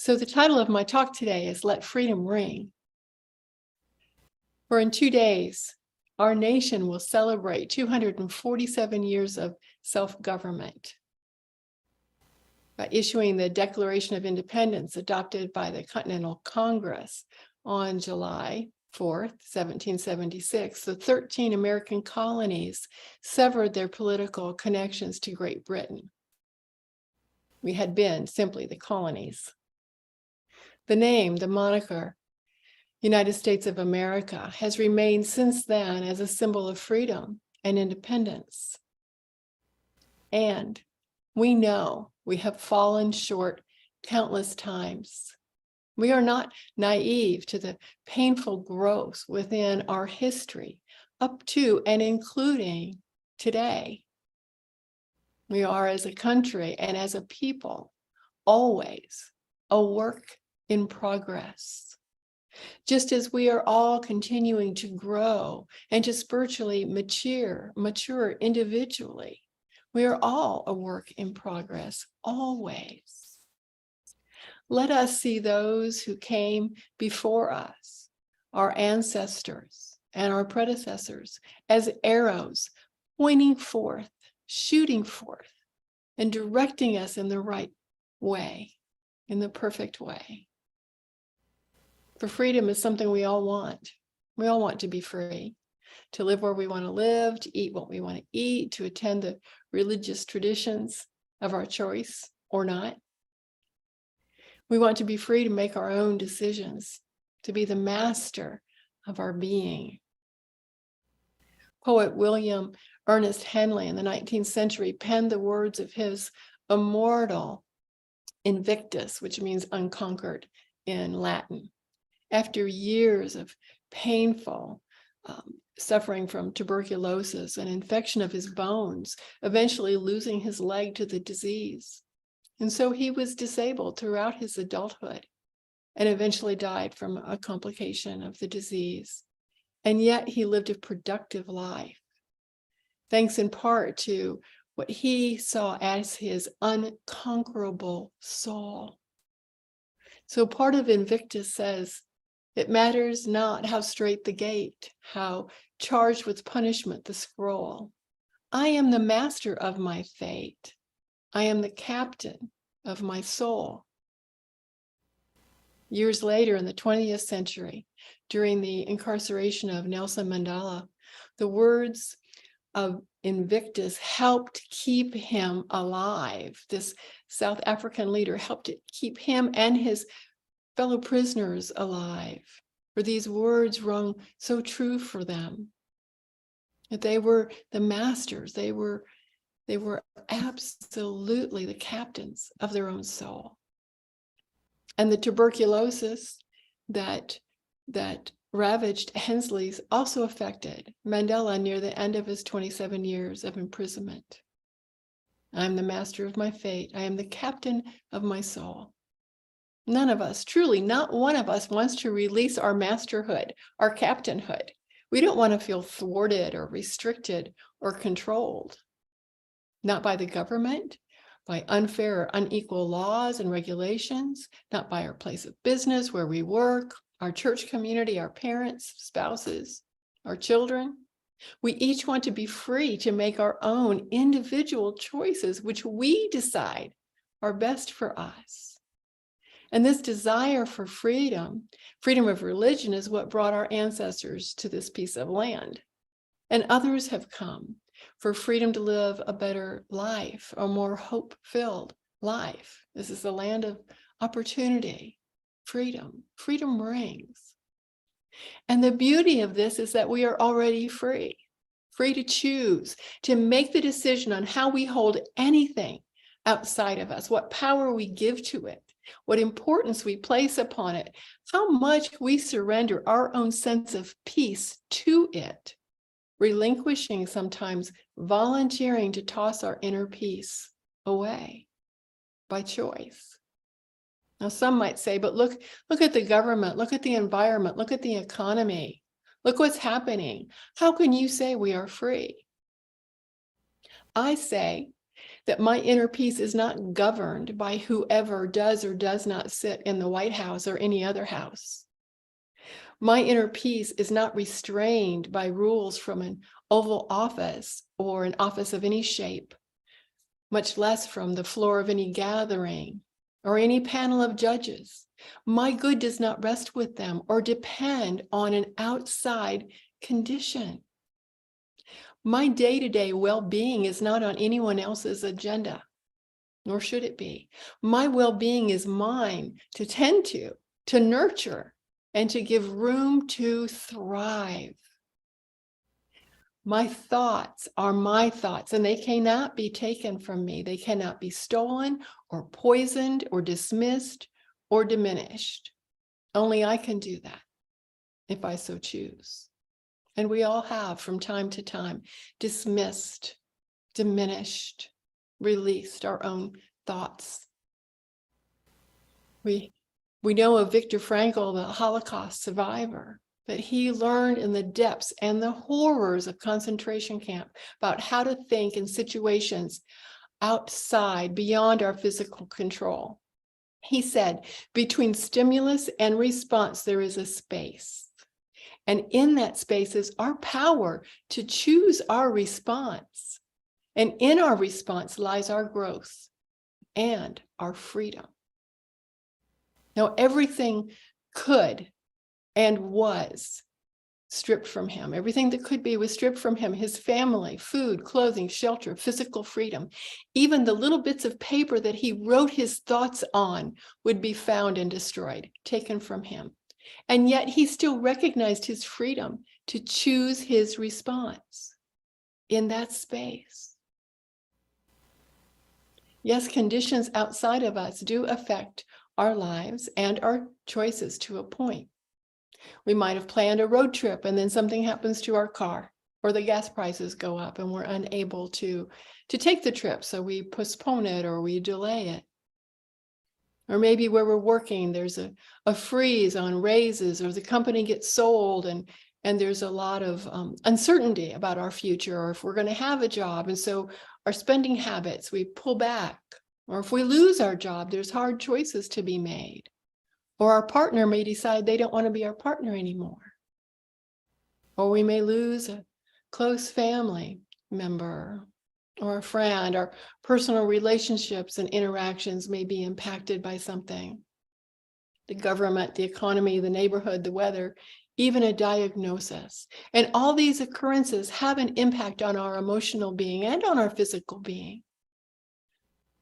So the title of my talk today is Let Freedom Ring. For in 2 days, our nation will celebrate 247 years of self-government by issuing the Declaration of Independence adopted by the Continental Congress on July 4th, 1776. The 13 American colonies severed their political connections to Great Britain. We had been simply the colonies. The name, the moniker, United States of America, has remained since then as a symbol of freedom and independence. And we know we have fallen short countless times. We are not naive to the painful growth within our history, up to and including today. We are, as a country and as a people, always a work in progress. Just as we are all continuing to grow and to spiritually mature individually, we are all a work in progress, always. Let us see those who came before us, our ancestors and our predecessors, as arrows pointing forth, shooting forth, and directing us in the right way, in the perfect way. For freedom is something we all want. We all want to be free, to live where we want to live, to eat what we want to eat, to attend the religious traditions of our choice or not. We want to be free to make our own decisions, to be the master of our being. Poet William Ernest Henley in the 19th century penned the words of his immortal Invictus, which means unconquered in Latin. After years of painful suffering from tuberculosis and infection of his bones, eventually losing his leg to the disease. And so he was disabled throughout his adulthood and eventually died from a complication of the disease. And yet he lived a productive life, thanks in part to what he saw as his unconquerable soul. So part of Invictus says, it matters not how straight the gate, how charged with punishment the scroll. I am the master of my fate. I am the captain of my soul. Years later, in the 20th century, during the incarceration of Nelson Mandela, the words of Invictus helped keep him alive. This South African leader helped keep him and his fellow prisoners alive, for these words rung so true for them, that they were the masters, they were absolutely the captains of their own soul. And the tuberculosis that ravaged Hensley's also affected Mandela near the end of his 27 years of imprisonment. I am the master of my fate. I am the captain of my soul. None of us, truly not one of us, wants to release our masterhood, our captainhood. We don't want to feel thwarted or restricted or controlled. Not by the government, by unfair or unequal laws and regulations, not by our place of business, where we work, our church community, our parents, spouses, our children. We each want to be free to make our own individual choices, which we decide are best for us. And this desire for freedom of religion, is what brought our ancestors to this piece of land. And others have come for freedom to live a better life, a more hope-filled life. This is the land of opportunity, freedom. Freedom rings. And the beauty of this is that we are already free to choose, to make the decision on how we hold anything outside of us, what power we give to it, what importance we place upon it, how much we surrender our own sense of peace to it, relinquishing, sometimes volunteering to toss our inner peace away by choice. Now, some might say, but look at the government, look at the environment, look at the economy, look what's happening. How can you say we are free? I say that my inner peace is not governed by whoever does or does not sit in the White House or any other house. My inner peace is not restrained by rules from an Oval Office or an office of any shape, much less from the floor of any gathering or any panel of judges. My good does not rest with them or depend on an outside condition. My day-to-day well-being is not on anyone else's agenda, nor should it be. My well-being is mine to tend to nurture, and to give room to thrive. My thoughts are my thoughts, and they cannot be taken from me. They cannot be stolen or poisoned or dismissed or diminished. Only I can do that if I so choose. And we all have from time to time dismissed, diminished, released our own thoughts. We know of Viktor Frankl, the Holocaust survivor, that he learned in the depths and the horrors of concentration camp about how to think in situations outside, beyond our physical control. He said, between stimulus and response, there is a space. And in that space is our power to choose our response. And in our response lies our growth and our freedom. Now, everything could and was stripped from him. Everything that could be was stripped from him. His family, food, clothing, shelter, physical freedom. Even the little bits of paper that he wrote his thoughts on would be found and destroyed, taken from him. And yet he still recognized his freedom to choose his response in that space. Yes, conditions outside of us do affect our lives and our choices to a point. We might have planned a road trip and then something happens to our car, or the gas prices go up and we're unable to take the trip, so we postpone it or we delay it. Or maybe where we're working, there's a freeze on raises, or the company gets sold and there's a lot of uncertainty about our future, or if we're going to have a job. And so our spending habits, we pull back. Or if we lose our job, there's hard choices to be made. Or our partner may decide they don't want to be our partner anymore. Or we may lose a close family member or a friend. Our personal relationships and interactions may be impacted by something. The government, the economy, the neighborhood, the weather, even a diagnosis. And all these occurrences have an impact on our emotional being and on our physical being.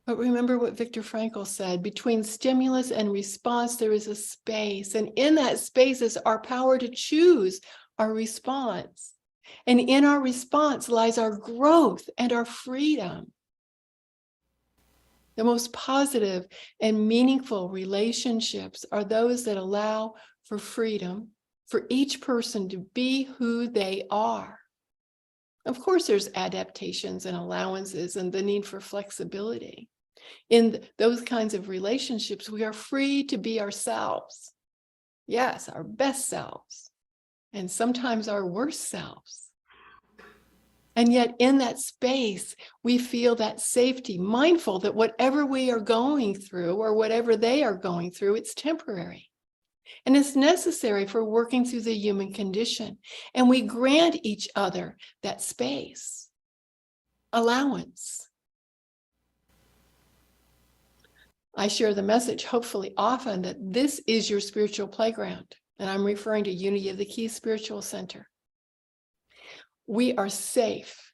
But remember what Viktor Frankl said, between stimulus and response, there is a space. And in that space is our power to choose our response. And in our response lies our growth and our freedom. The most positive and meaningful relationships are those that allow for freedom, for each person to be who they are. Of course, there's adaptations and allowances and the need for flexibility. In those kinds of relationships, we are free to be ourselves. Yes, our best selves, and sometimes our worst selves. And yet in that space, we feel that safety, mindful that whatever we are going through or whatever they are going through, it's temporary. And it's necessary for working through the human condition. And we grant each other that space, allowance. I share the message, hopefully often, that this is your spiritual playground. And I'm referring to Unity of the Keys Spiritual Center. We are safe.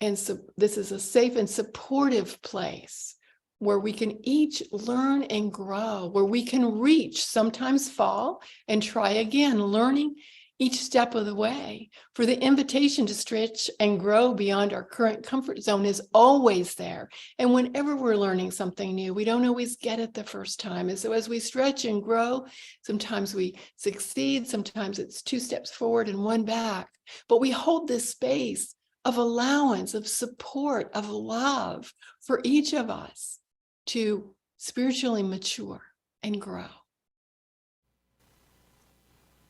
And so this is a safe and supportive place where we can each learn and grow, where we can reach, sometimes fall, and try again, learning each step of the way. For the invitation to stretch and grow beyond our current comfort zone is always there. And whenever we're learning something new, we don't always get it the first time. And so as we stretch and grow, sometimes we succeed, sometimes it's 2 steps forward and 1 back. But we hold this space of allowance, of support, of love for each of us to spiritually mature and grow.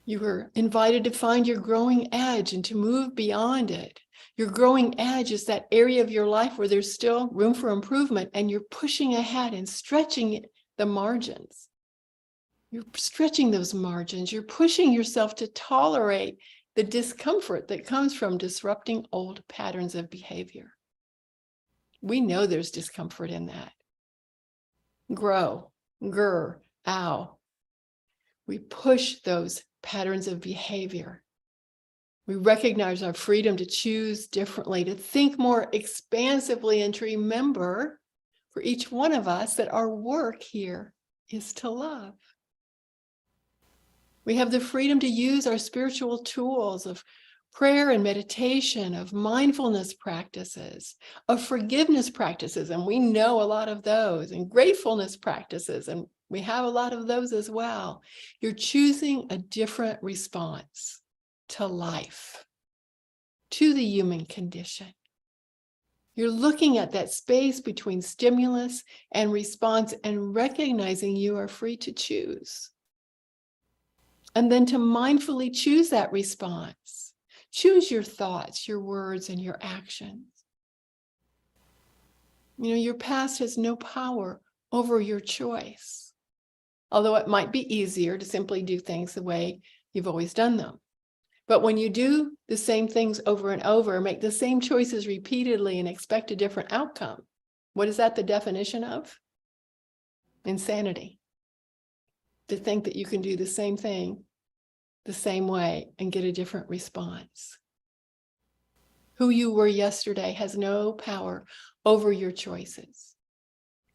You were invited to find your growing edge and to move beyond it. Your growing edge is that area of your life where there's still room for improvement, and you're pushing ahead and stretching the margins. You're stretching those margins. You're pushing yourself to tolerate the discomfort that comes from disrupting old patterns of behavior. We know there's discomfort in that. Grow, grr, ow. We push those patterns of behavior. We recognize our freedom to choose differently, to think more expansively, and to remember for each one of us that our work here is to love. We have the freedom to use our spiritual tools of prayer and meditation, of mindfulness practices, of forgiveness practices, and we know a lot of those, and gratefulness practices, and we have a lot of those as well. You're choosing a different response to life, to the human condition. You're looking at that space between stimulus and response and recognizing you are free to choose. And then to mindfully choose that response. Choose your thoughts, your words, and your actions. You know, your past has no power over your choice, although it might be easier to simply do things the way you've always done them. But when you do the same things over and over, make the same choices repeatedly and expect a different outcome, what is that the definition of? Insanity. To think that you can do the same thing the same way and get a different response. Who you were yesterday has no power over your choices.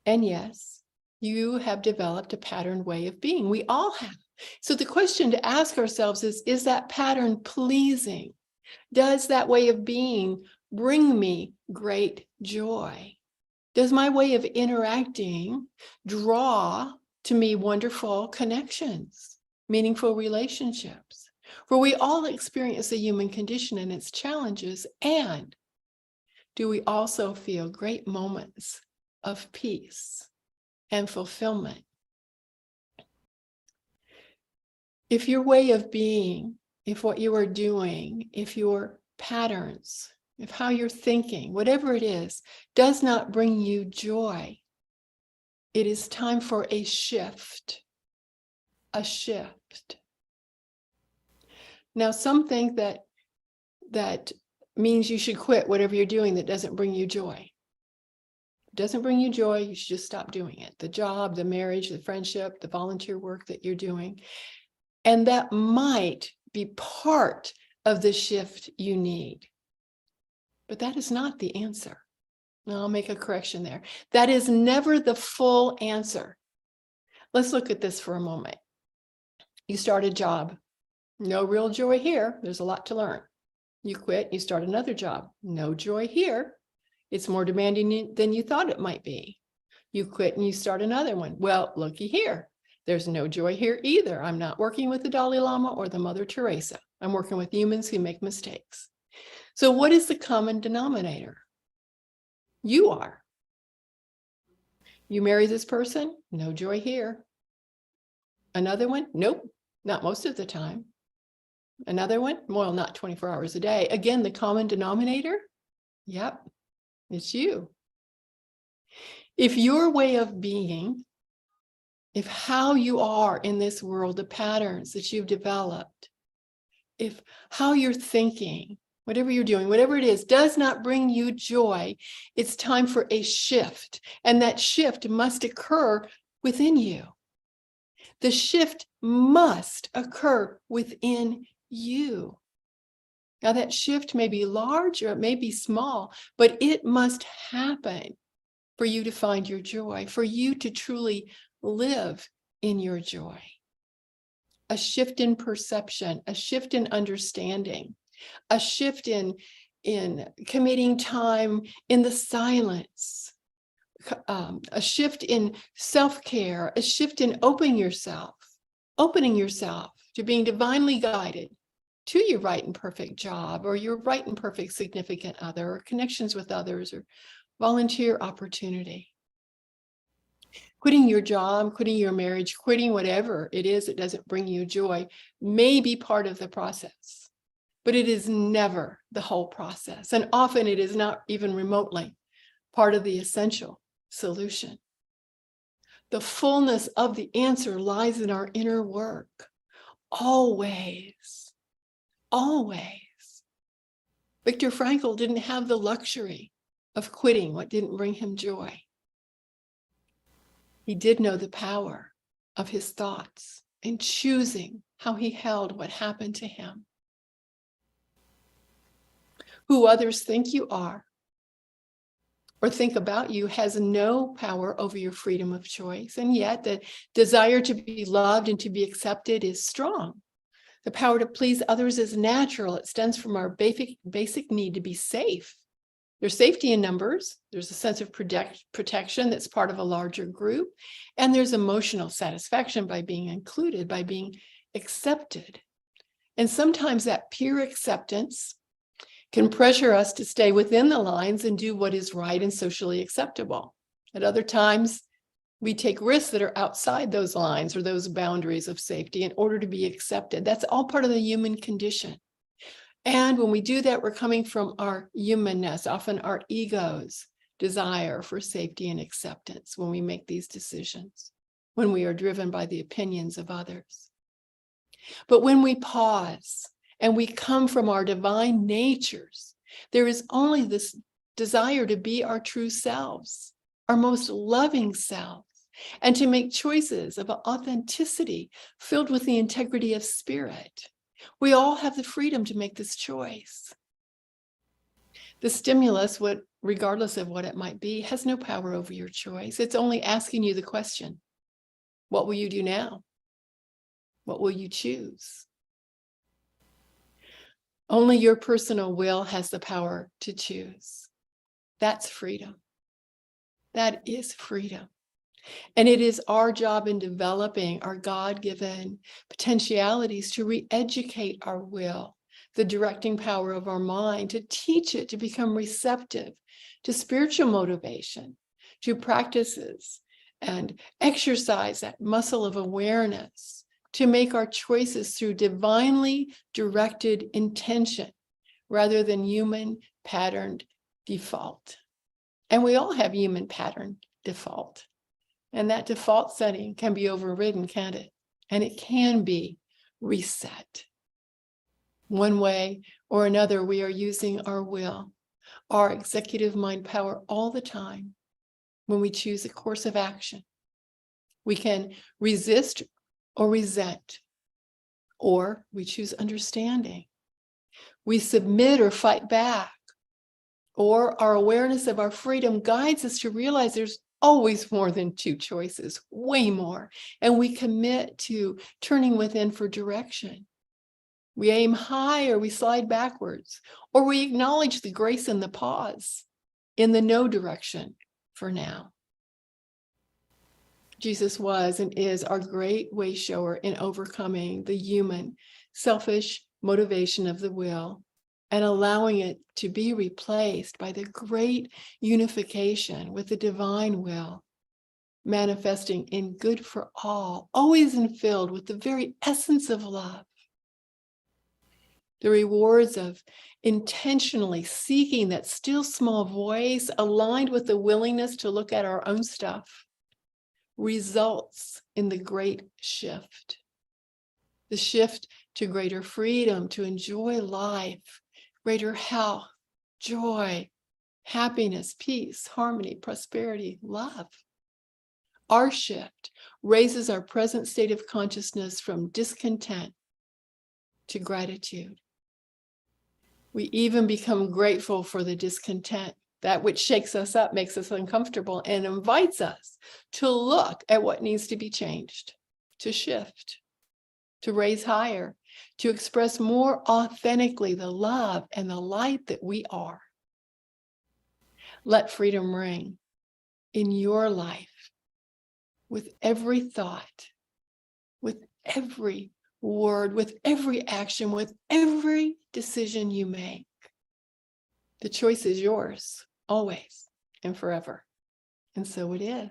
And yes, you have developed a patterned way of being. We all have. So the question to ask ourselves is that pattern pleasing? Does that way of being bring me great joy? Does my way of interacting draw to me wonderful connections, meaningful relationships? For we all experience the human condition and its challenges, and do we also feel great moments of peace and fulfillment? If your way of being, if what you are doing, if your patterns, if how you're thinking, whatever it is, does not bring you joy, it is time for a shift. A shift. Now, some think that means you should quit whatever you're doing that doesn't bring you joy. If it doesn't bring you joy, you should just stop doing it. The job, the marriage, the friendship, the volunteer work that you're doing. And that might be part of the shift you need. But that is not the answer. Now, I'll make a correction there. That is never the full answer. Let's look at this for a moment. You start a job. No real joy here. There's a lot to learn. You quit, you start another job. No joy here. It's more demanding than you thought it might be. You quit and you start another one. Well, looky here. There's no joy here either. I'm not working with the Dalai Lama or the Mother Teresa. I'm working with humans who make mistakes. So what is the common denominator? You are. You marry this person? No joy here. Another one? Nope, not most of the time. Another one? Well, not 24 hours a day. Again, the common denominator? Yep, it's you. If your way of being, if how you are in this world, the patterns that you've developed, if how you're thinking, whatever you're doing, whatever it is, does not bring you joy, it's time for a shift. And that shift must occur within you. The shift must occur within you. Now, that shift may be large or it may be small, but it must happen for you to find your joy, for you to truly live in your joy. A shift in perception, a shift in understanding, a shift in committing time in the silence, a shift in self-care, a shift in opening yourself to being divinely guided to your right and perfect job, or your right and perfect significant other, or connections with others, or volunteer opportunity. Quitting your job, quitting your marriage, quitting whatever it is that doesn't bring you joy may be part of the process, but it is never the whole process. And often it is not even remotely part of the essential solution. The fullness of the answer lies in our inner work. Always, always. Viktor Frankl didn't have the luxury of quitting what didn't bring him joy. He did know the power of his thoughts and choosing how he held what happened to him. Who others think you are or think about you has no power over your freedom of choice. And yet the desire to be loved and to be accepted is strong. The power to please others is natural. It stems from our basic need to be safe. There's safety in numbers. There's a sense of protection that's part of a larger group. And there's emotional satisfaction by being included, by being accepted. And sometimes that peer acceptance can pressure us to stay within the lines and do what is right and socially acceptable. At other times, we take risks that are outside those lines or those boundaries of safety in order to be accepted. That's all part of the human condition. And when we do that, we're coming from our humanness, often our ego's desire for safety and acceptance when we make these decisions, when we are driven by the opinions of others. But when we pause and we come from our divine natures, there is only this desire to be our true selves, our most loving selves, and to make choices of authenticity filled with the integrity of spirit. We all have the freedom to make this choice. The stimulus, regardless of what it might be, has no power over your choice. It's only asking you the question, what will you do now? What will you choose? Only your personal will has the power to choose. That's freedom. That is freedom. And it is our job in developing our God-given potentialities to re-educate our will, the directing power of our mind, to teach it to become receptive to spiritual motivation, to practices and exercise that muscle of awareness, to make our choices through divinely directed intention rather than human patterned default. And we all have human pattern default. And that default setting can be overridden, can't it? And it can be reset. One way or another, we are using our will, our executive mind power all the time when we choose a course of action. We can resist or resent, or we choose understanding. We submit or fight back, or our awareness of our freedom guides us to realize there's always more than two choices, way more. And we commit to turning within for direction. We aim high or we slide backwards, or we acknowledge the grace in the pause, in the no direction for now. Jesus was and is our great way shower in overcoming the human, selfish motivation of the will and allowing it to be replaced by the great unification with the divine will, manifesting in good for all, always filled with the very essence of love. The rewards of intentionally seeking that still small voice aligned with the willingness to look at our own stuff results in the great shift. The shift to greater freedom, to enjoy life, greater health, joy, happiness, peace, harmony, prosperity, love. Our shift raises our present state of consciousness from discontent to gratitude. We even become grateful for the discontent. That which shakes us up, makes us uncomfortable, and invites us to look at what needs to be changed, to shift, to raise higher, to express more authentically the love and the light that we are. Let freedom ring in your life with every thought, with every word, with every action, with every decision you make. The choice is yours, always and forever. And so it is.